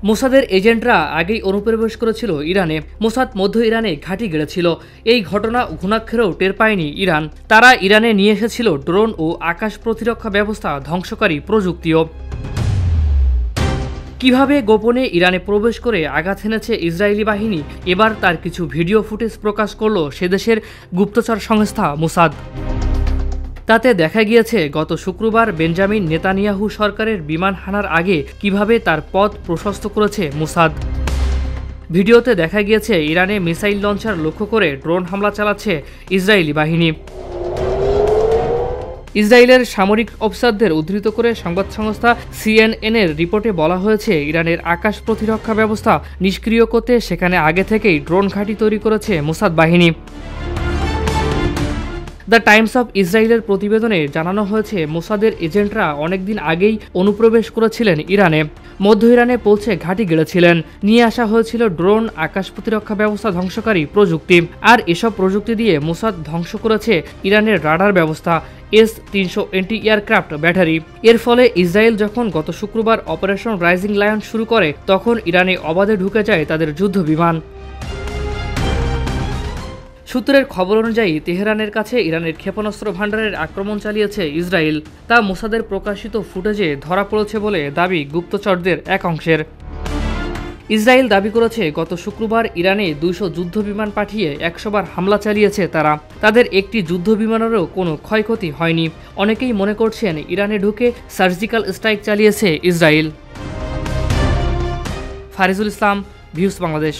মোসাদের এজেন্টরা আগেই অনুপ্রবেশ করেছিল ইরানে। মোসাদ মধ্য ইরানে ঘাঁটি গেড়েছিল। এই ঘটনা ঘুণাক্ষরেও টের পায়নি ইরান। তারা ইরানে নিয়ে এসেছিল ড্রোন ও আকাশ প্রতিরক্ষা ব্যবস্থা ধ্বংসকারী প্রযুক্তিও। কিভাবে গোপনে ইরানে প্রবেশ করে আঘাত হেনেছে ইসরায়েলি বাহিনী, এবার তার কিছু ভিডিও ফুটেজ প্রকাশ করল সে দেশের গুপ্তচর সংস্থা মোসাদ। তাতে দেখা গিয়েছে গত শুক্রবার বেঞ্জামিন নেতানিয়াহু সরকারের বিমান হানার আগে কিভাবে তার পথ প্রশস্ত করেছে মোসাদ। ভিডিওতে দেখা গিয়েছে ইরানে মিসাইল লঞ্চার লক্ষ্য করে ড্রোন হামলা চালাচ্ছে ইসরায়েলি বাহিনী। ইসরায়েলের সামরিক অফিসারদের উদ্ধৃত করে সংবাদ সংস্থা সিএনএনের রিপোর্টে বলা হয়েছে, ইরানের আকাশ প্রতিরক্ষা ব্যবস্থা নিষ্ক্রিয় করতে সেখানে আগে থেকেই ড্রোন ঘাঁটি তৈরি করেছে মোসাদ বাহিনী। দ্য টাইমস অফ ইসরায়েলের প্রতিবেদনে জানানো হয়েছে, মোসাদের এজেন্টরা অনেকদিন আগেই অনুপ্রবেশ করেছিলেন ইরানে। মধ্য ইরানে পৌঁছে ঘাঁটি গেড়েছিলেন। নিয়ে আসা হয়েছিল ড্রোন, আকাশ প্রতিরক্ষা ব্যবস্থা ধ্বংসকারী প্রযুক্তি। আর এসব প্রযুক্তি দিয়ে মোসাদ ধ্বংস করেছে ইরানের রাডার ব্যবস্থা, S-300 অ্যান্টি এয়ারক্রাফট ব্যাটারি। এর ফলে ইসরায়েল যখন গত শুক্রবার অপারেশন রাইজিং লায়ন শুরু করে, তখন ইরানে অবাধে ঢুকে যায় তাদের যুদ্ধ বিমান। সূত্রের খবর অনুযায়ী তেহরানের কাছে ইরানের ক্ষেপণাস্ত্র ভাণ্ডারের আক্রমণ চালিয়েছে ইসরায়েল। তা মোসাদের প্রকাশিত ফুটেজে ধরা পড়েছে বলে দাবি গুপ্তচরদের এক অংশের। ইসরায়েল দাবি করেছে, গত শুক্রবার ইরানে 200 যুদ্ধ বিমান পাঠিয়ে 100 বার হামলা চালিয়েছে তারা। তাদের একটি যুদ্ধ বিমানেরও কোনো ক্ষয়ক্ষতি হয়নি। অনেকেই মনে করছেন ইরানে ঢুকে সার্জিক্যাল স্ট্রাইক চালিয়েছে ইসরায়েল। ফারিজুল ইসলাম, ভিউজ বাংলাদেশ।